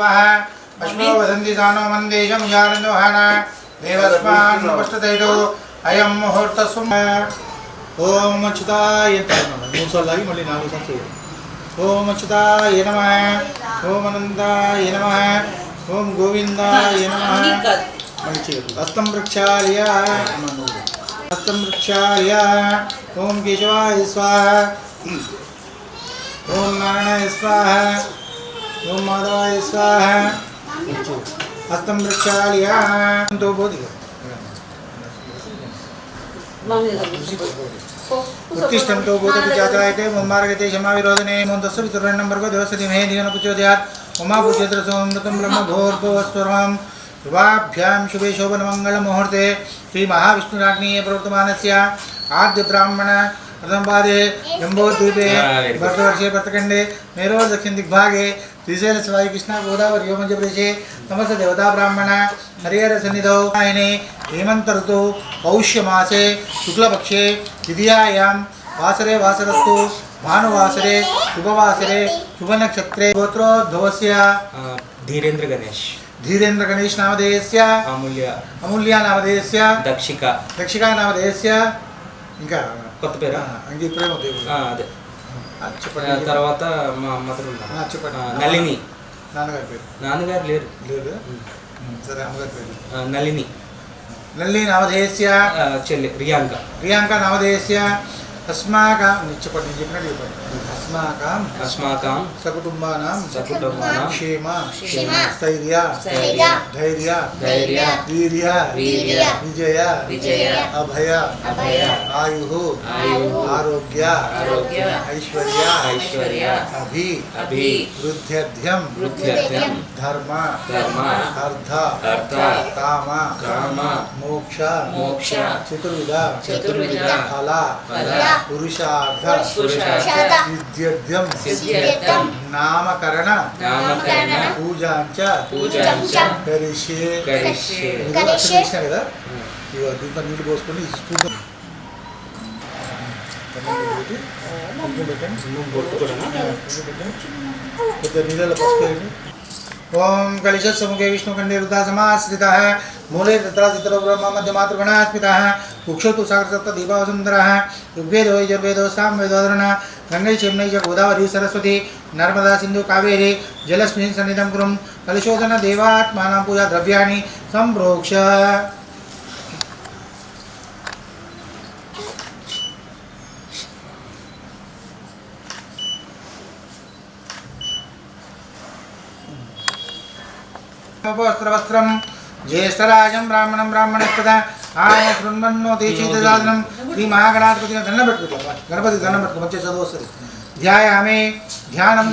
शुभः अश्वो वसन्ति सानो मन्देशं यानन्दोहाना देवस्मान् नमस्ततेतो अयं मुहूर्तस्व ओम अच्युताय मूसलागी मళ్ళీ 4 సార్లు చేయండి ओम अच्युताय नमः ओम अनंताय नमः ओम गोविंदाय नमः हस्तं प्रक्षाल्य ओम केशवाय स्वाहा ओम नारायणाय स्वाहा ओम माधवाय स्वाहा हस्तं प्रक्षाल्य तो बोधि उत्तिष्ठन्तो भूतपिशाचायते मुम्मार्गते क्षमाविरोधने मुन्दस्य वितुर्वण्णं भर्गो देवस्य धीमहि धियो न प्रचोदयात् उमा पूज्यत्रसोऽमृतं ब्रह्मभूर्भुवस्वरं शुभाभ्यां शुभे शोभनमङ्गलमुहूर्ते श्रीमहाविष्णुराज्ञीय प्रवर्तमानस्य आद्यब्राह्मण प्रथमपादे जम्बूद्वीपे भरतवर्षे भरतखण्डे मेरो दक्षिण दिग्भागे श्रीशैल शिवाय कृष्णा गोदावरी मध्यप्रदेशे समस्त देवता ब्राह्मण हरिहर सन्निधौ हेमंत ऋतु पौष्यमासे शुक्लपक्षे द्वितीयायां वासरे वासरस्तु भानुवासरे शुभवासरे शुभनक्षत्रे गोत्रोद्भवस्य धीरेन्द्र गणेश नामधेयस्य अमूल्य नामधेयस्य दक्षिका नामधेयस्य ఇంకా కొత్త పేరా అంగి ప్రేమ దేవుడు అదే చెప్పండి తర్వాత మా మదర్ ఉన్నారు చెప్పండి నళిని నాన్నగారు లేరు సరే అమ్మగారి పేరు నళిని నామధేయస్య చెల్లి రియాంక నామధేయస్య अस्माकं చెప్పండి अस्माकं सकुटुम्बानां क्षेम स्थैर्य धैर्य वीर्य विजय अभय आयुः आरोग्य ऐश्वर्य अभिवृद्ध्यर्थं धर्म अर्थ काम मोक्ष चतुर्विध फल पुरुषार्थ सिद्ध्यर्थं नामकरण पूजांच करिष्ये కదా దీంట్లో నీళ్ళు పోసుకొని స్పూన్ నీళ్ళలో పసుపు ओम कलिशमुखे विष्णुखंडे वृद्धा समाश्रितः मूले तत्राचित्रो ब्रह्म मध्यमातृगणः स्मितः कुक्षोतु सागरसप्त दीपावसुन्दरः ऋग्वेदो यजुर्वेदो सामवेदोधरण गंगे चेम्नै च गोदावरी सरस्वती नर्मदा सिन्धु कावेरी जलस्मिन् सन्निधं कुरुं कलिशोधन देवात्मानां पूजा द्रव्याणि सम्प्रोक्ष वस्त्रवस्त्रं ज्येष्ठराजं ब्राह्मणं ब्राह्मणस्पदा आय शृण्वन्नोति शीतसाधनं श्रीमहागणाधिपति దండం పెట్టుకుంటాం గణపతి దండం పెట్టుకో మంచి చదువు వస్తుంది ध्यायामि ध्यानं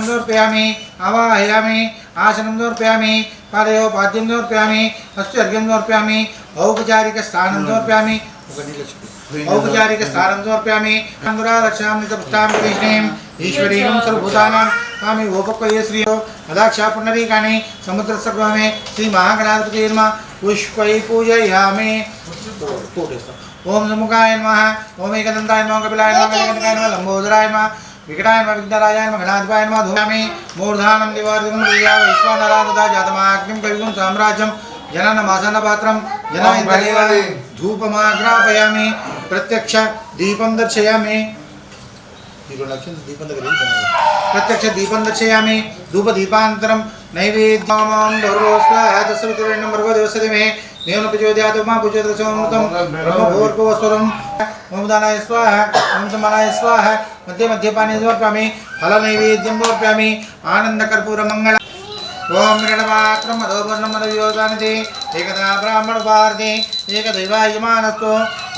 समर्पयामि आवाहयामि आसनं समर्पयामि पादयो पाद्यं समर्पयामि हस्ते अर्घ्यं समर्पयामि औपचारिक स्थानं समर्पयामि औपचारिक स्थानं समर्पयामि अंगुरारक्षामृतपुष्टां कृष्णें ईश्वरीं सर्वभूतानां स्वामी ओपक्वये श्रियो अदाक्षा पुण्डरीकाणि समुद्रसर्वमे श्री महागणाधिपति नमः पुष्पै पूजयामि ओम समुखाय नमः ओम एकदन्ताय नमः कपिलाय नमः गणपतये नमः लंबोदराय नमः विकटाय नमः विघ्नराजाय नमः गणाधिपाय नमः धूयामि मूर्धानं दिवार्धं विद्या वैश्वानरानुदा जातमाग्निं कविगुं साम्राज्यं जननमासनपात्रं जनाय धूपमाग्रापयामि प्रत्यक्ष दीपं दर्शयामि प्रत्यक्ष दीपं दर्शयामि धूप दीपान्तरं नैवेद्यं दौर्वस्वाहातस्वितुर्वण्णं भर्गोदेवस्य नेवनं प्रचोदयात् उमा पूज्यत्रसोऽमृतं ब्रह्मभूर्भुवस्वरं ओम दानाय स्वाहा ओम समानाय स्वाहा मध्ये मध्ये पानी समर्पयामि फलनैवेद्यं समर्पयामि आनन्दकर्पूरमङ्गलम् ओम मृणमात्रं मधोवर्णं मदवियोगानिधि एकदा ब्राह्मणोपार्थे एकदैवायमानस्तु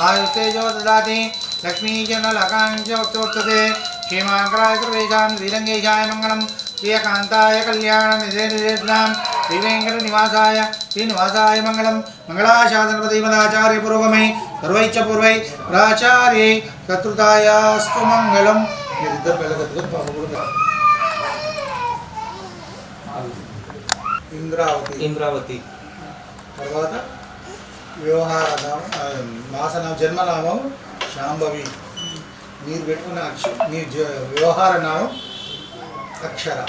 आयुस्तेजो ददाति लक्ष्मीजनलकाञ्च वक्तुवर्तते क्षेमाङ्कराय सर्वेषां श्रीरङ्गेशाय मङ्गलं प्रियकान्ताय कल्याणनिधेनां श्रीवेङ्कटनिवासाय श्रीनिवासाय मङ्गलं मङ्गलाशासनपति मदाचार्य पुरोगमै सर्वैश्च पूर्वै प्राचार्यै शत्रुतायास्तु मङ्गलम् इंद्रावती తర్వాత వ్యవహార నామం మాసనామం జన్మనామం శాంభవి మీరు పెట్టుకున్న మీ వ్యవహార నామం అక్షర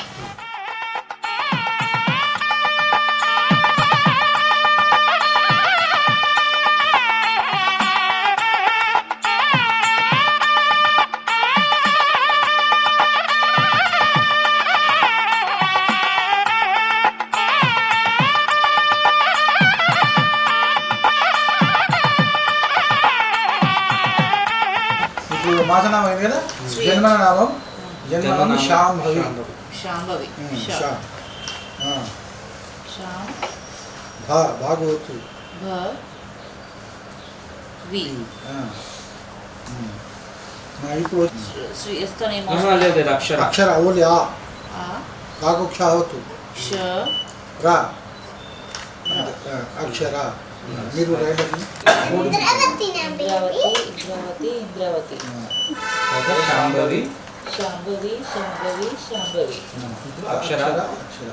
సహస్రనామం అయింది కదా, జన్మన నామం. జన్మనామం శాంభవి. శాంభవి. భాగవతు. అక్షర ఓలి ఆ కాకుక్ష అవతు రా అక్షర. మీరు ఇంద్రావతి. శాంభవి. శాంభవి. శాంభవి. శాంభవి. అక్షర అక్షర.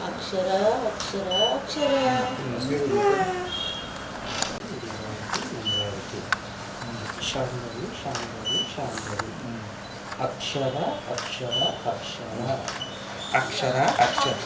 అక్షర. అక్షర. అక్షర. శాంభవి. శాంభవి. శాంభవి. అక్షర. అక్షర. అక్షర. అక్షర. అక్షర. అక్షర. అక్షర.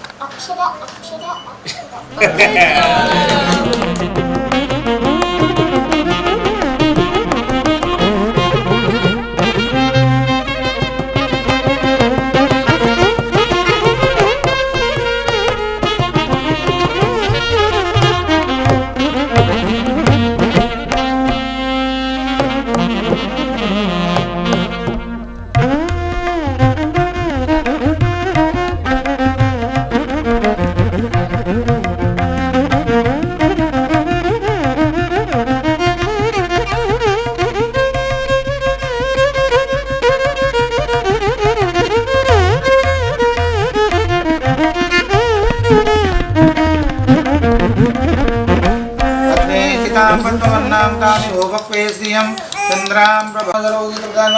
चंद्रां प्रभासरोगितान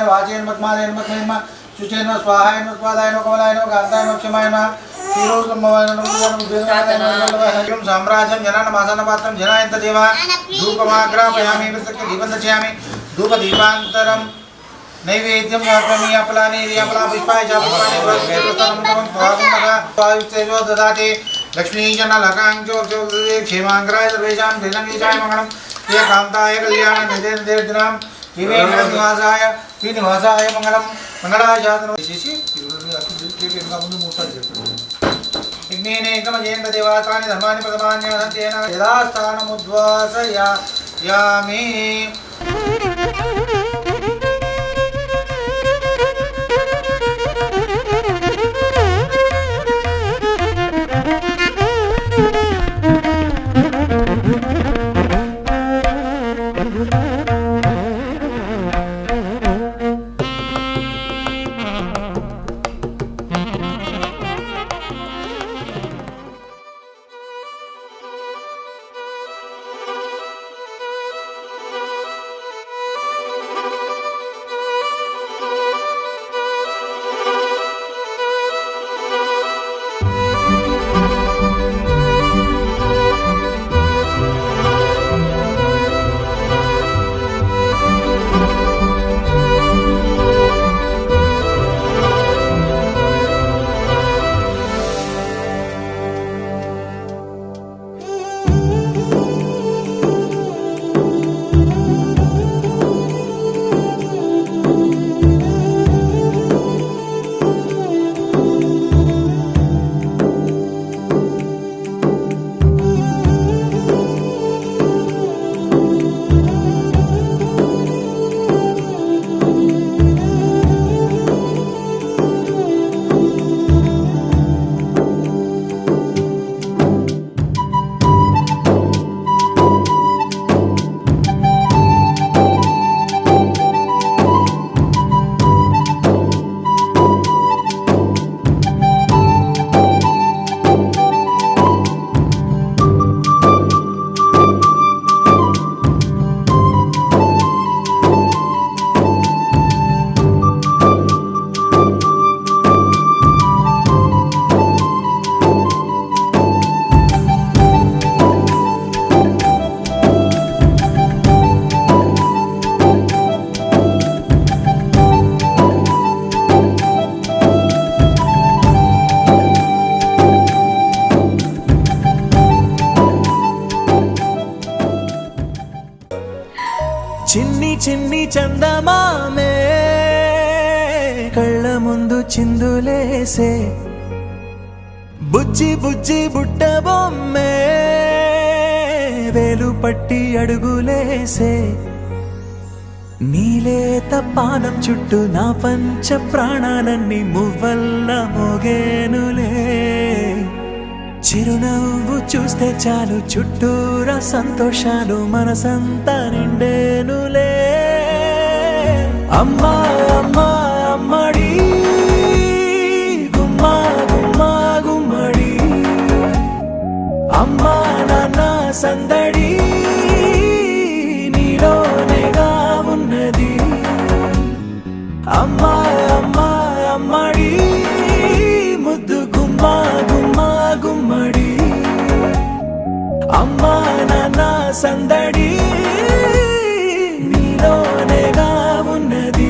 वाचेन पद्मालयन पद्मयन शुचेन स्वाहायन स्वादायन कमलायन कांतायन क्षमायन साम्राज्यं जनानमासनपात्रं जनायन्त देवा धूपमाग्रापयामि विसर्ज्य दीपं दर्शयामि धूपदीपान्तरं नैवेद्यं समर्पयामि अपलानि अपला पुष्पाय च पुष्पाणि स्वायुक्तेजो ददाति लक्ष्मीजनलकाङ्क्षो क्षेमाङ्गराय सर्वेषां श्रीरङ्गीशाय मङ्गलम् ये कान्ताय कल्याण निदेर्दिनां निवासाय श्रीनिवासाय मङ्गलं मंगलाय जातनो చేసి ఇంకా ముందు మూసాలు చెప్తాను. విఘ్నేనేకమజేంద్ర దేవాతాని ధర్మాని ప్రథమాన్యాసంతేన యథాస్థానముద్వాసయామి. చిన్ని చిన్ని చందమామే కళ్ళ ముందు చిందులేసే బుజ్జి బుజ్జి బుట్ట బొమ్మే వేలు పట్టి అడుగులేసే నీలేత పానం చుట్టూ నా పంచ ప్రాణాలన్నీ మువ్వల్ల మోగేనులే చిరునవ్వు చూస్తే చాలు చుట్టూరా సంతోషాలు మనసంతా నిండేనులే అమ్మా అమ్మా అమ్మడి గుమ్మా గుమ్మా గుమ్మడి అమ్మా నాన్న సందడి నీలోనేగా ఉన్నది అమ్మా అమ్మా అమ్మడి ముద్దు గుమ్మా గుమ్మా గుమ్మడి అమ్మా నాన్న సందడి నీలోనేగా ఉన్నది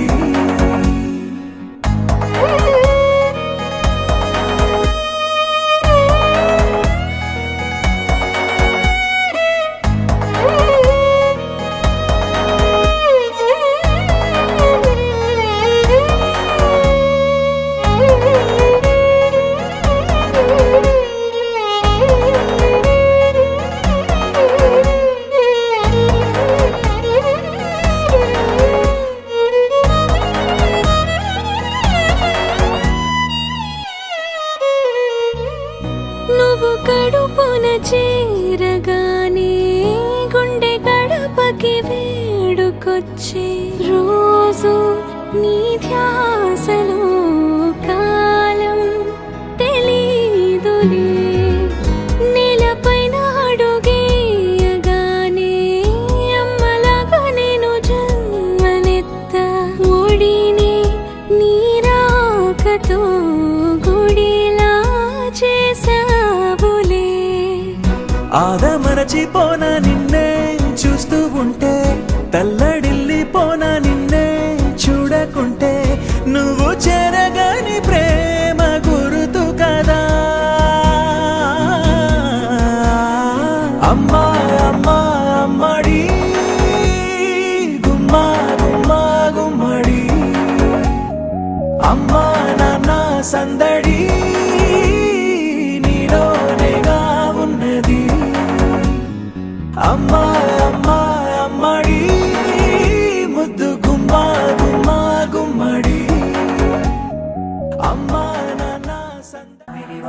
నువ్వు కడుపున చేరగానే గుండె గడపకి వేడుకొచ్చే రోజు నీ ధ్యాసలో కాలం తెలీదులే నేలపైన అడుగేయగానే అమ్మలాగా నేను జన్మనెత్త ఒడిని నీ రాకతో గుడిలా చేసావులే ఆదమరచిపోనా నిన్నే చూస్తూ ఉంటే తల్లడిల్లిపోనా నిన్నే చూడకుంటే నువ్వు చెరగని ప్రేమ గురుతు కదా అమ్మా అమ్మా అమ్మడి గుమ్మా గుమ్మా గుమ్మడి అమ్మా నాన్న సందడి నీలోనేగా ఉన్నది అమ్మా అమ్మా అమ్మడి ముద్దు గుమ్మా గుమ్మా గుమ్మడి అమ్మా నాన్న సందడి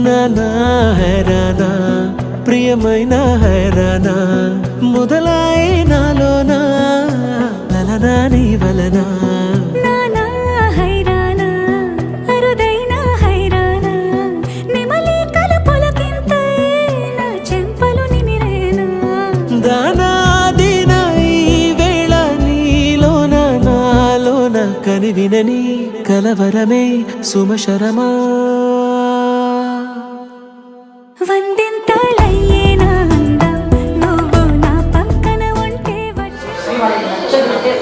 నానా హైరానా ప్రియమైన హైరానా మొదలాయి నాలోనా లలనా నీ వలనా నానా హైరానా అరుదైన హైరానా నెమలి కలుపులకింతై నా చెంపలు నిమిరేనా దానాదిన ఈ వేళ నీలోన నాలోన కనివినని కలవరమే సుమశరమా వందింతలయ్యేనా అందం నువ్వు నా పక్కన ఉంటే కానీ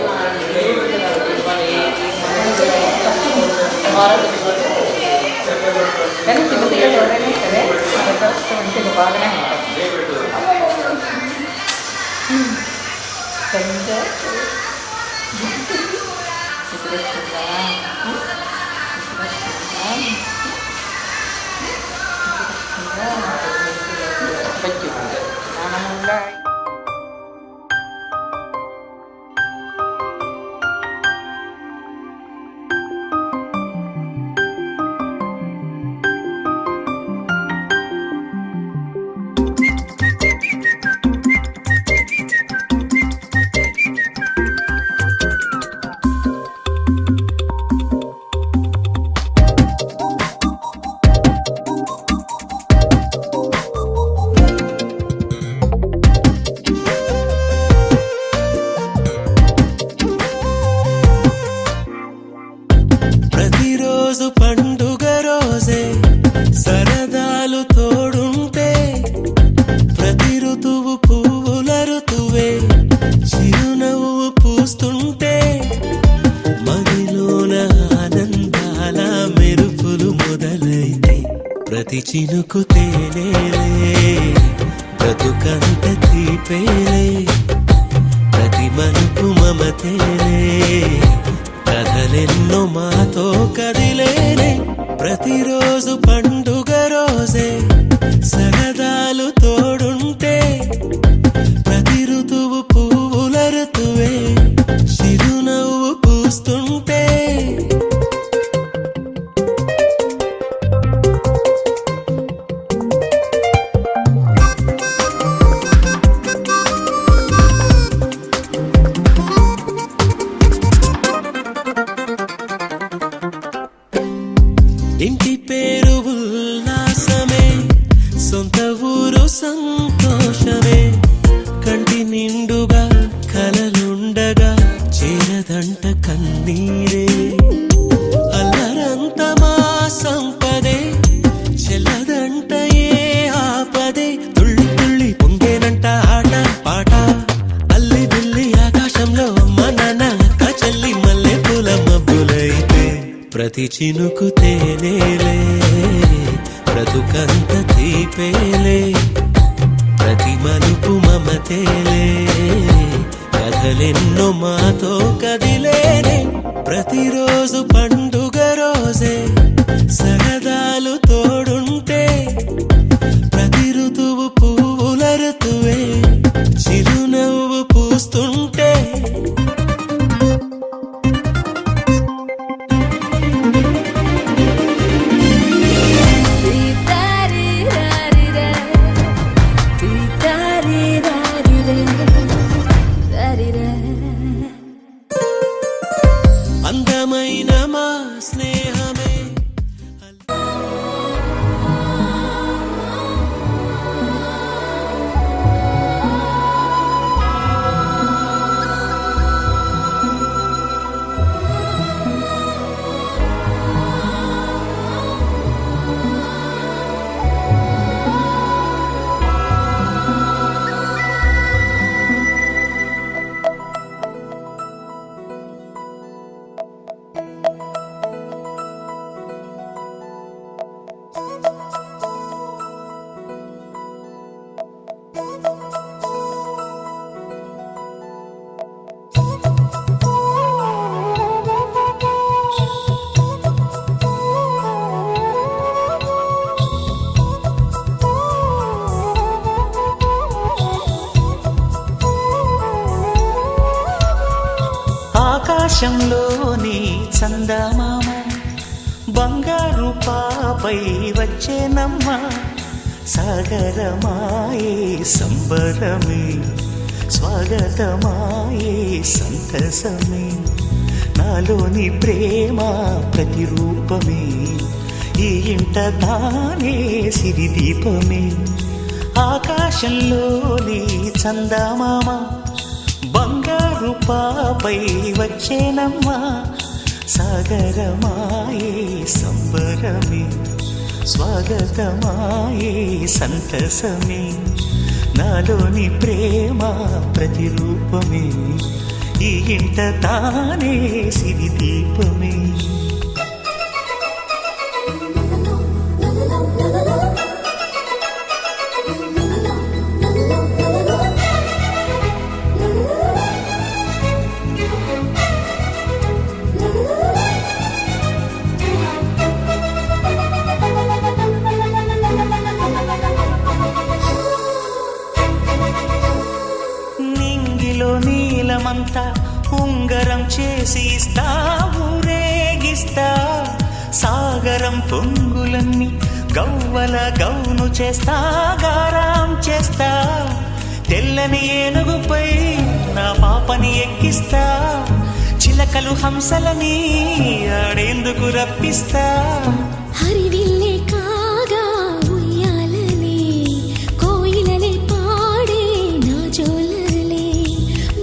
చిన్నపిల్లలు ఎవరైనా సరే మన ఫస్ట్ మంచిగా బాగానే ఉంటుంది తీపేలే ప్రతి మలుపు మమతేలే కథలెన్నో మాతో కదిలేనే ప్రతిరోజు పండుగ రోజే సరదాలు తోడుంటే ప్రతి ఋతువు పువ్వుల ఋతువే చిరునవ్వు పూస్తుంటే ఇంటి పేరు ఉల్లాసమే సొంత ఊరు సంతోషమే కంటి నిండుగా కలలుండగా చేరదంట కన్నీరే అల్లరంత మా సంపదే చెల్లదంట ఏ ఆపదే తుళ్ళి తుళ్ళి పొంగేనంట ఆట పాట అల్లి బిల్లి ఆకాశంలో అమ్మ నాన్న అక్క చెల్లి మల్లె పూల మబ్బులైతే ప్రతి చినుకు తేనేలే బ్రతుకంత తీపేలే ప్రతి మలుపు మమతేలే కథలెన్నో మాతో కదిలేనే ప్రతిరోజు పండుగ రోజే సరదాలు తోడుంటే ప్రతి ఋతువు పువ్వుల ఋతువే చిరునవ్వు పూస్తుంటే అందమైన మా స్నేహమే ఆకాశంలోని చందమామ బంగారు పాపై వచ్చేనమ్మ సాగరమాయే సంబరమే స్వాగతమాయే సంతసమే నాలోని ప్రేమ ప్రతిరూపమే ఈ ఇంట తానే సిరిదీపమే ఆకాశంలోని చందమామ బంగారు పాపై వచ్చేనమ్మా సాగరమాయే సంబరమే స్వాగతమాయే సంతసమే నాలోని ప్రేమ ప్రతిరూపమే ఈ ఇంట తానే సిరిదీపమే నీలమంతా ఉంగరం చేసి ఇస్తా ఊరేగిస్తా సాగరం పొంగులన్నీ గవ్వల గౌను చేస్తా గారాం చేస్తా తెల్లని ఏనుగుపై నా పాపని ఎక్కిస్తా చిలకలు హంసలని ఆడేందుకు రప్పిస్తా హరివిల్లే కాగా ఉయ్యాలలే కోయిలలే పాడే నా జోలలే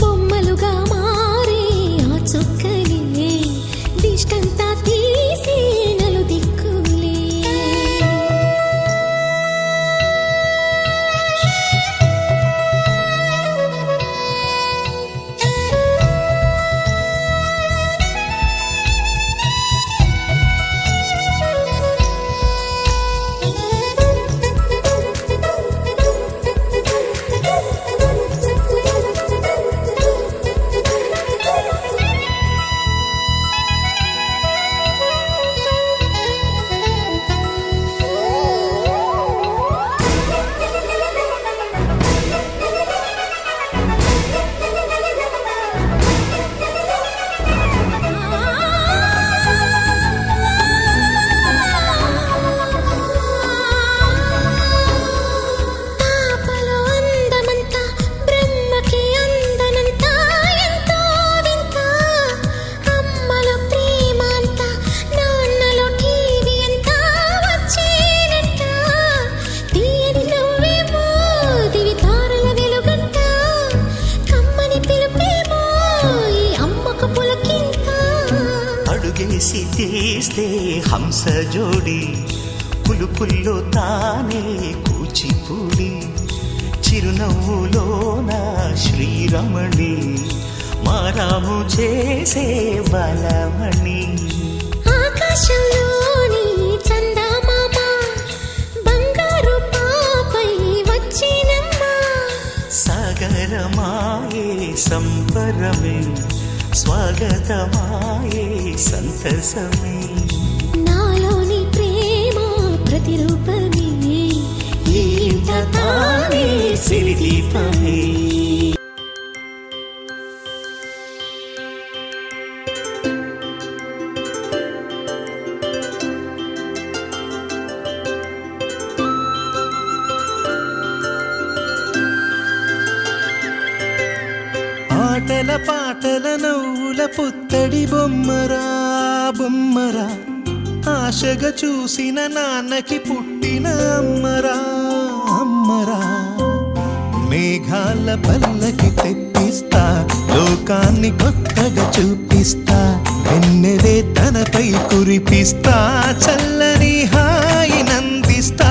బొమ్మలుగా మారే ఆ చుక్కలే దిష్టంతా తీసి నలు దిక్కులే తీసి తీస్తే హంస జోడి పులుపుల్లో తానే కూచిపూడి చిరునవ్వులోన శ్రీరమణి మారాము చేసే బలమణి ఆకాశంలోని చందమామ బంగారు పాపై వచ్చినమ్మ సాగరమాయే సంబరమే స్వాగతమాయే సంతసమే నాలోని ప్రేమ ప్రతిరూపమే ఈ ఇంట తానే సిరిదీపమే ఆటల పాటల నవ్వుల పుత్తడి బొమ్మరా బొమ్మరా ఆశగా చూసిన నాన్నకి పుట్టిన అమ్మరా అమ్మరా మేఘాల పల్లకి తెప్పిస్తా లోకాన్ని కొత్తగా చూపిస్తా వెన్నెలే తనపై కురిపిస్తా చల్లని హాయి నందిస్తా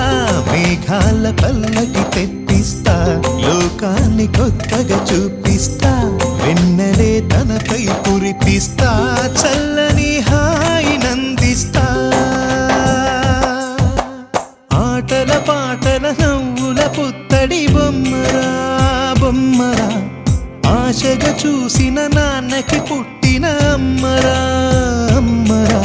మేఘాల పల్లకి తెప్పిస్తా లోకాన్ని కొత్తగా చూపిస్తా వెన్నెలే తనపై కురిపిస్తా చల్లని హాయి నందిస్తా ఆటల పాటల నవ్వుల పుత్తడి బొమ్మరా బొమ్మరా ఆశగా చూసిన నాన్నకి పుట్టిన అమ్మరా అమ్మరా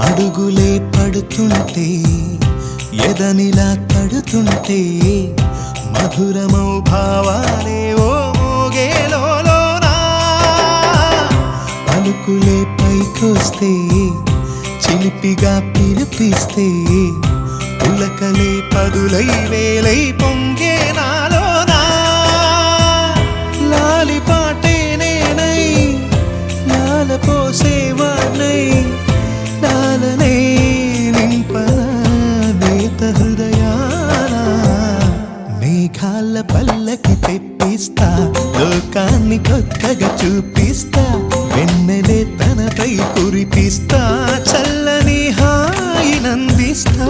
అడుగులే పడుతుంటే ఎదనిలా తడుతుంటే మధురమౌ భావాలే ఓ మోగేలోనా పలుకులే పైకొస్తే చిలిపిగా పిలిపిస్తే పులకలే పదులై వేలై పొంగే నాలోనా లాలి పాటే నేనై లాల పోసేవాణ్ణై లాలనే నింపనా నేత హృదయాన మేఘాల పల్లకి తెప్పిస్తా లోకాన్ని కొత్తగా చూపిస్తా వెన్నెలే తనపై కురిపిస్తా చల్లని హాయి నందిస్తా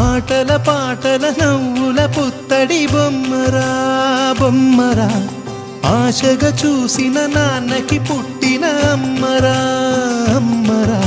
ఆటల పాటల నవ్వుల పుత్తడి బొమ్మరా బొమ్మరా ఆశగా చూసిన నాన్నకి పుట్టిన అమ్మరా అమ్మరా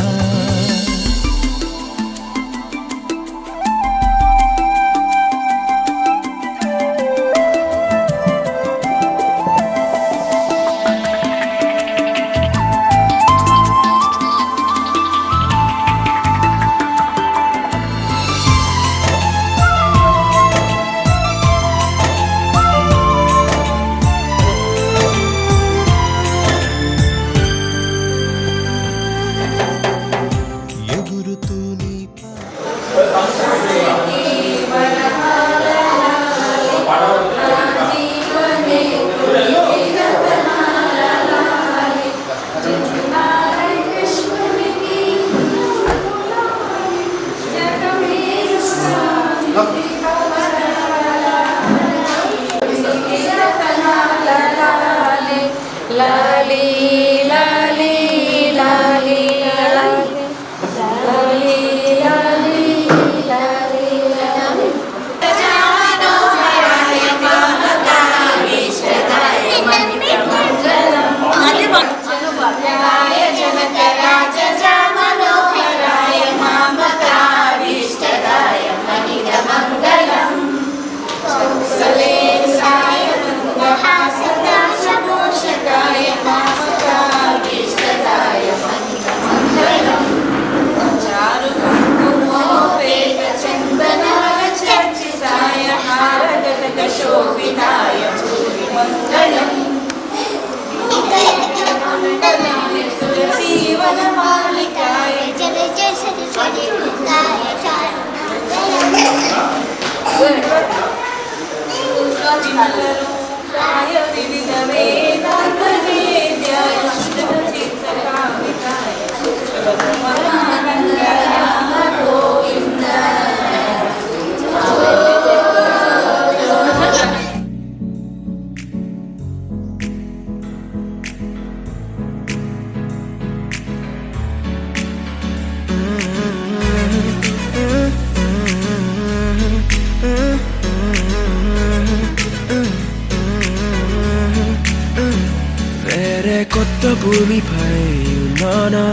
కొత్త భూమిపై ఉన్నానా,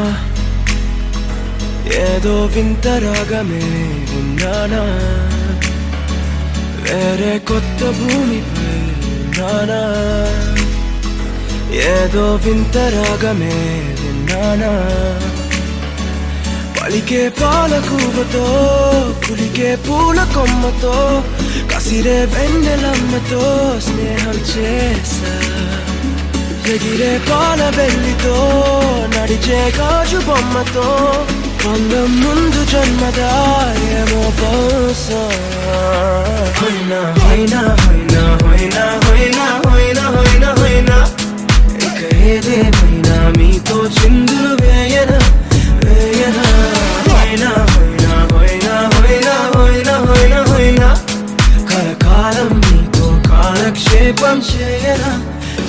ఏదో వింత రాగమే ఉన్నానా, వేరే కొత్త భూమిపై ఉన్నానా, ఏదో వింత రాగమే విన్నానా. పలికే పాల కూవతో, కులికే పూల కొమ్మతో, కసిరే వెన్నెలమ్మతో స్నేహం చేసా. ఎగిరే పాల వెల్లితో, నడిచే గాజు బొమ్మతో, పొందం ముందు జన్మదా ఏమో బహుశా. హొయినా హొయినా హొయినా హొయినా హొయినా హొయినా హొయినా హొయినా, ఇక ఏదేమైనా మీతో చిందులు వేయనా వేయనా. హొయినా హొయినా హొయినా హొయినా హొయినా హొయినా హొయినా, కలకాలం మీతో కాలక్షేపం చేయనా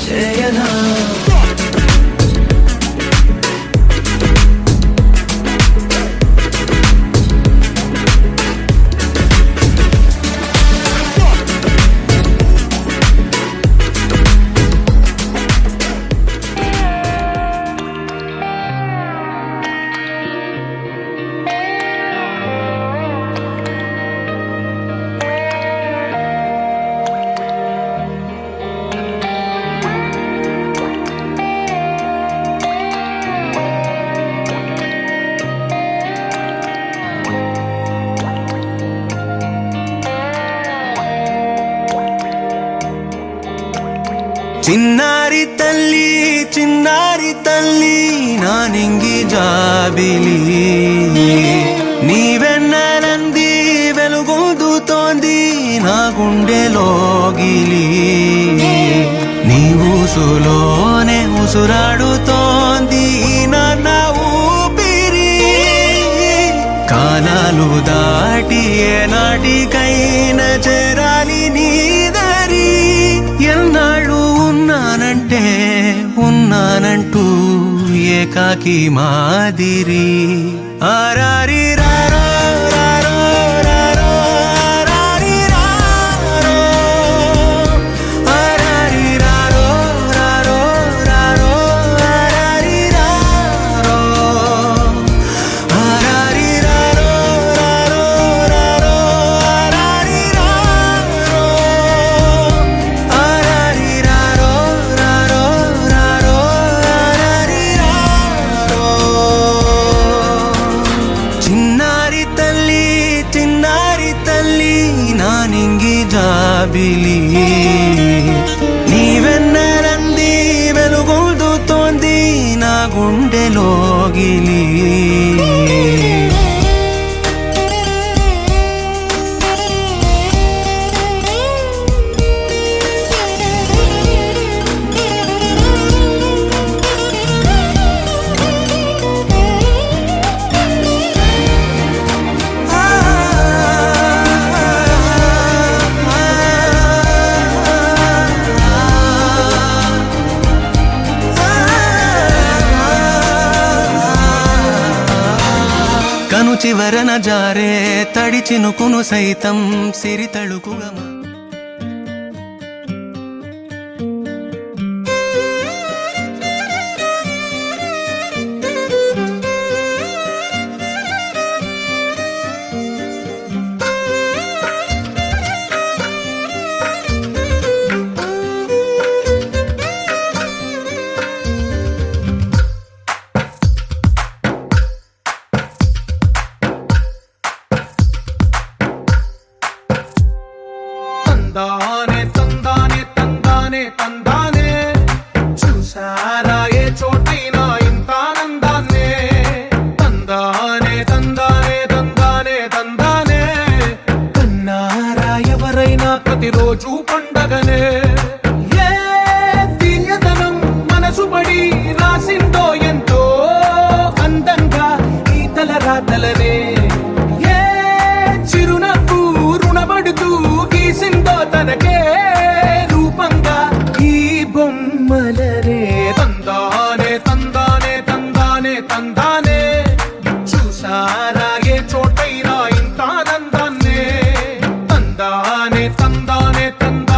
చేయనా. చిన్నారి తల్లి చిన్నారి తల్లి నా నింగి జాబిలి, నీవెన్నెలంది వెలుగొందుతోంది నా గుండెలోగిలి. నీ ఊసులోనే ఉసురాడుతోంది నాన్న ఊపిరి, కాలాలు దాటి ఏనాటికైనా చేరాలి నీ దరి. ఎన్నాళ్ళు ఉన్నానంటే ఉన్నానంటూ ఏకాకి మాదిరి. ఆరారి రారో రారో రారో ఆరారి రారో, ఆరారి రారో రారో రారో ఆరారి రారో, ఆరారి రారో రారో రారో ఆరారి రారో, ఆరారి రారో రారో రారో ఆరారి రారో. చిన్నారి తల్లి చిన్నారి తల్లి నా నింగి జాబిలి, నీవెన్నెలంది వెలుగొందుతోంది నా గుండెలోగిలి. కను చివరన జారే తడి చినుకును సైతం సిరి తళుకుగా తందానే తందానే తందానే తందానే, చూసారా ఏ చోటైనా ఇంత ఆనందాన్నే. తందానే తందానే తందానే తందానే, కన్నారా ఎవరైనా ప్రతిరోజు పండగనే. ఏ తీయదనం మనసు పడి రాసిందో ఎంతో అందంగా ఈ తలరాతలనే. ఏ చిరునవ్వు రుణపడుతూ గీసిందో తనకే రూపంగా ఈ బొమ్మలనే. తందానే తందానే తందానే తందానే, చూసారా ఏ చోటైనా ఇంత ఆనందాన్నే. తందానే తందానే తందానే